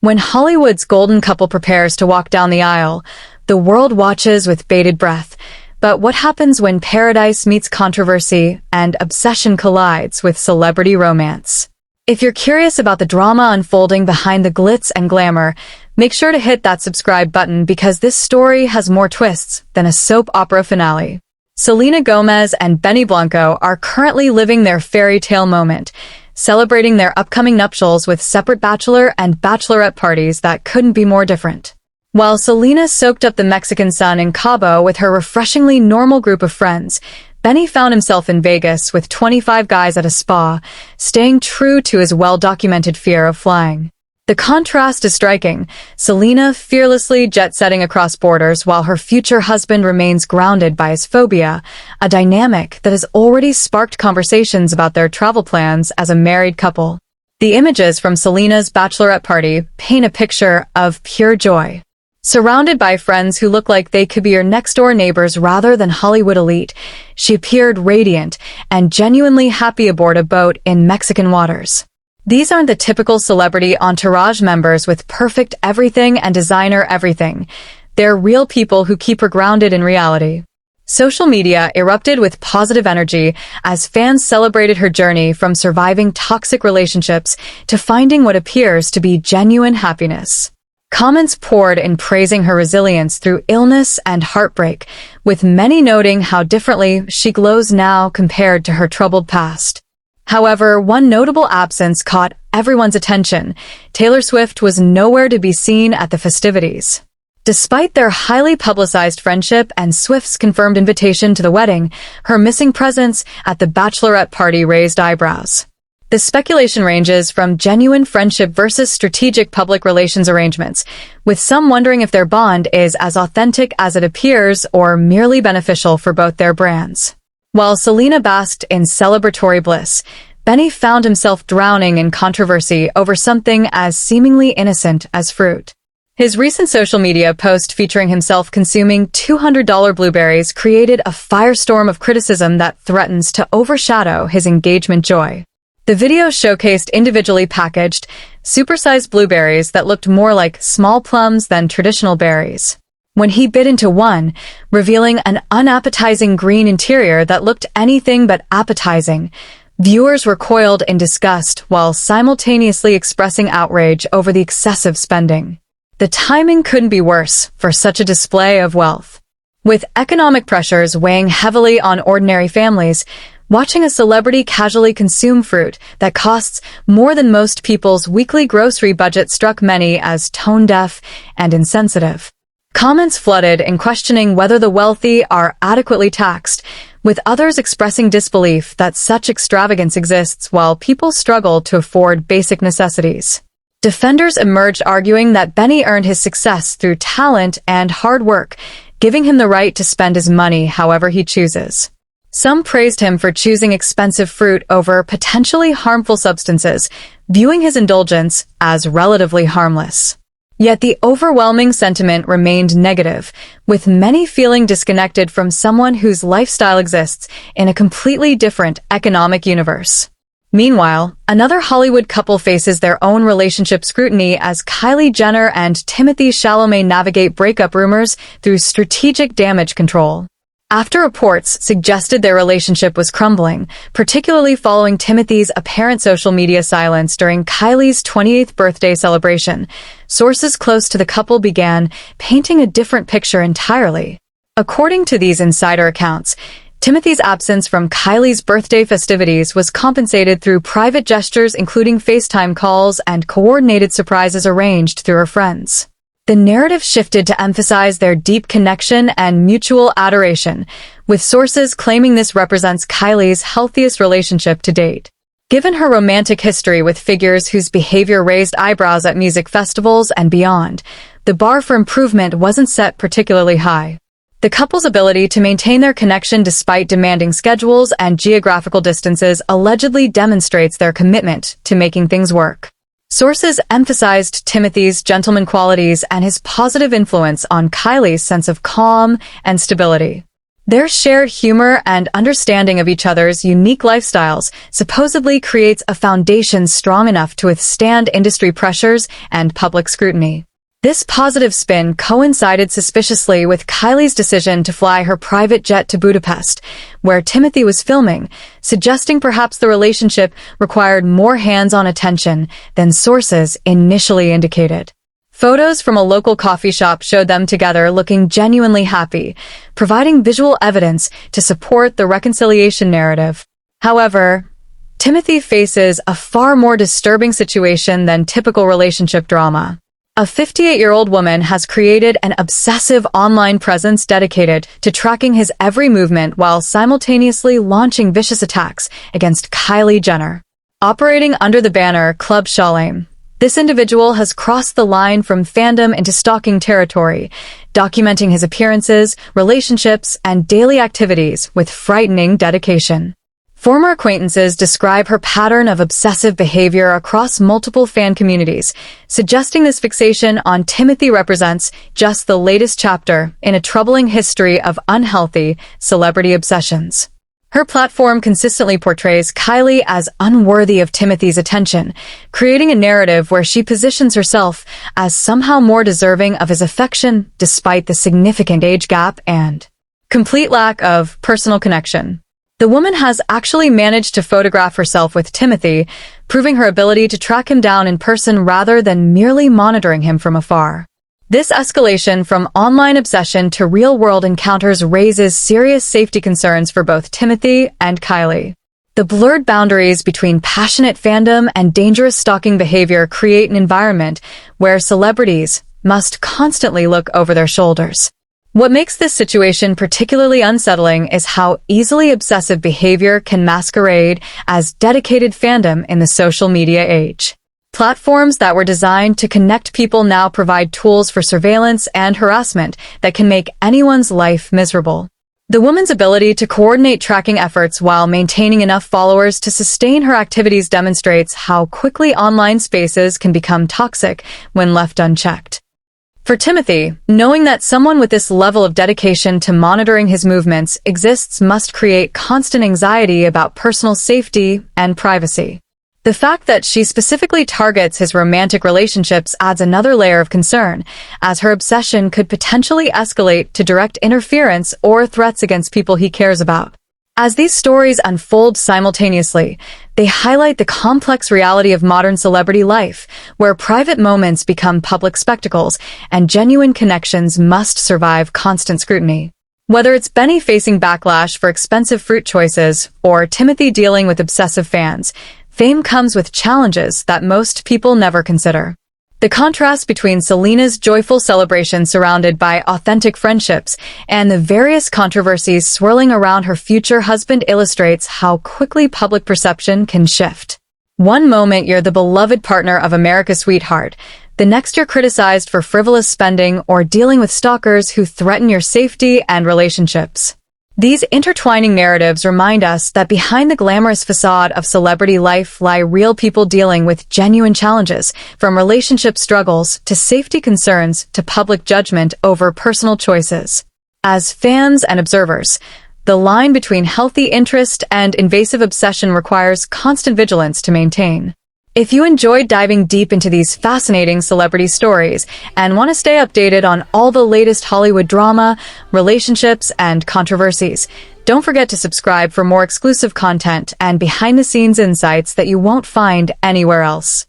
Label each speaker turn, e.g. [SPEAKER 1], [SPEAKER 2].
[SPEAKER 1] When Hollywood's golden couple prepares to walk down the aisle, the world watches with bated breath. But what happens when paradise meets controversy and obsession collides with celebrity romance? If you're curious about the drama unfolding behind the glitz and glamour, make sure to hit that subscribe button because this story has more twists than a soap opera finale. Selena Gomez and Blanco are currently living their fairy tale moment, celebrating their upcoming nuptials with separate bachelor and bachelorette parties that couldn't be more different. While Selena soaked up the Mexican sun in Cabo with her refreshingly normal group of friends, Benny found himself in Vegas with 25 guys at a spa, staying true to his well-documented fear of flying. The contrast is striking, Selena fearlessly jet-setting across borders while her future husband remains grounded by his phobia, a dynamic that has already sparked conversations about their travel plans as a married couple. The images from Selena's bachelorette party paint a picture of pure joy. Surrounded by friends who look like they could be your next-door neighbors rather than Hollywood elite, she appeared radiant and genuinely happy aboard a boat in Mexican waters. These aren't the typical celebrity entourage members with perfect everything and designer everything. They're real people who keep her grounded in reality. Social media erupted with positive energy as fans celebrated her journey from surviving toxic relationships to finding what appears to be genuine happiness. Comments poured in praising her resilience through illness and heartbreak, with many noting how differently she glows now compared to her troubled past. However, one notable absence caught everyone's attention. Taylor Swift was nowhere to be seen at the festivities. Despite their highly publicized friendship and Swift's confirmed invitation to the wedding, her missing presence at the bachelorette party raised eyebrows. The speculation ranges from genuine friendship versus strategic public relations arrangements, with some wondering if their bond is as authentic as it appears or merely beneficial for both their brands. While Selena basked in celebratory bliss, Benny found himself drowning in controversy over something as seemingly innocent as fruit. His recent social media post featuring himself consuming $200 blueberries created a firestorm of criticism that threatens to overshadow his engagement joy. The video showcased individually packaged, supersized blueberries that looked more like small plums than traditional berries. When he bit into one, revealing an unappetizing green interior that looked anything but appetizing, viewers recoiled in disgust while simultaneously expressing outrage over the excessive spending. The timing couldn't be worse for such a display of wealth. With economic pressures weighing heavily on ordinary families, watching a celebrity casually consume fruit that costs more than most people's weekly grocery budget struck many as tone-deaf and insensitive. Comments flooded in questioning whether the wealthy are adequately taxed, with others expressing disbelief that such extravagance exists while people struggle to afford basic necessities. Defenders emerged arguing that Benny earned his success through talent and hard work, giving him the right to spend his money however he chooses. Some praised him for choosing expensive fruit over potentially harmful substances, viewing his indulgence as relatively harmless. Yet the overwhelming sentiment remained negative, with many feeling disconnected from someone whose lifestyle exists in a completely different economic universe. Meanwhile, another Hollywood couple faces their own relationship scrutiny as Kylie Jenner and Timothée Chalamet navigate breakup rumors through strategic damage control. After reports suggested their relationship was crumbling, particularly following Timothy's apparent social media silence during Kylie's 28th birthday celebration, sources close to the couple began painting a different picture entirely. According to these insider accounts, Timothy's absence from Kylie's birthday festivities was compensated through private gestures including FaceTime calls and coordinated surprises arranged through her friends. The narrative shifted to emphasize their deep connection and mutual adoration, with sources claiming this represents Kylie's healthiest relationship to date. Given her romantic history with figures whose behavior raised eyebrows at music festivals and beyond, the bar for improvement wasn't set particularly high. The couple's ability to maintain their connection despite demanding schedules and geographical distances allegedly demonstrates their commitment to making things work. Sources emphasized Timothy's gentleman qualities and his positive influence on Kylie's sense of calm and stability. Their shared humor and understanding of each other's unique lifestyles supposedly creates a foundation strong enough to withstand industry pressures and public scrutiny. This positive spin coincided suspiciously with Kylie's decision to fly her private jet to Budapest, where Timothée was filming, suggesting perhaps the relationship required more hands-on attention than sources initially indicated. Photos from a local coffee shop showed them together looking genuinely happy, providing visual evidence to support the reconciliation narrative. However, Timothée faces a far more disturbing situation than typical relationship drama. A 58-year-old woman has created an obsessive online presence dedicated to tracking his every movement while simultaneously launching vicious attacks against Kylie Jenner. Operating under the banner Club Chalamet, this individual has crossed the line from fandom into stalking territory, documenting his appearances, relationships, and daily activities with frightening dedication. Former acquaintances describe her pattern of obsessive behavior across multiple fan communities, suggesting this fixation on Timothée represents just the latest chapter in a troubling history of unhealthy celebrity obsessions. Her platform consistently portrays Kylie as unworthy of Timothée's attention, creating a narrative where she positions herself as somehow more deserving of his affection despite the significant age gap and complete lack of personal connection. The woman has actually managed to photograph herself with Timothée, proving her ability to track him down in person rather than merely monitoring him from afar. This escalation from online obsession to real-world encounters raises serious safety concerns for both Timothée and Kylie. The blurred boundaries between passionate fandom and dangerous stalking behavior create an environment where celebrities must constantly look over their shoulders. What makes this situation particularly unsettling is how easily obsessive behavior can masquerade as dedicated fandom in the social media age. Platforms that were designed to connect people now provide tools for surveillance and harassment that can make anyone's life miserable. The woman's ability to coordinate tracking efforts while maintaining enough followers to sustain her activities demonstrates how quickly online spaces can become toxic when left unchecked. For Timothée, knowing that someone with this level of dedication to monitoring his movements exists must create constant anxiety about personal safety and privacy. The fact that she specifically targets his romantic relationships adds another layer of concern, as her obsession could potentially escalate to direct interference or threats against people he cares about. As these stories unfold simultaneously, they highlight the complex reality of modern celebrity life, where private moments become public spectacles and genuine connections must survive constant scrutiny. Whether it's Benny facing backlash for expensive fruit choices or Timothée dealing with obsessive fans, fame comes with challenges that most people never consider. The contrast between Selena's joyful celebration surrounded by authentic friendships and the various controversies swirling around her future husband illustrates how quickly public perception can shift. One moment you're the beloved partner of America's sweetheart, the next you're criticized for frivolous spending or dealing with stalkers who threaten your safety and relationships. These intertwining narratives remind us that behind the glamorous facade of celebrity life lie real people dealing with genuine challenges, from relationship struggles to safety concerns to public judgment over personal choices. As fans and observers, the line between healthy interest and invasive obsession requires constant vigilance to maintain. If you enjoyed diving deep into these fascinating celebrity stories and want to stay updated on all the latest Hollywood drama, relationships, and controversies, don't forget to subscribe for more exclusive content and behind-the-scenes insights that you won't find anywhere else.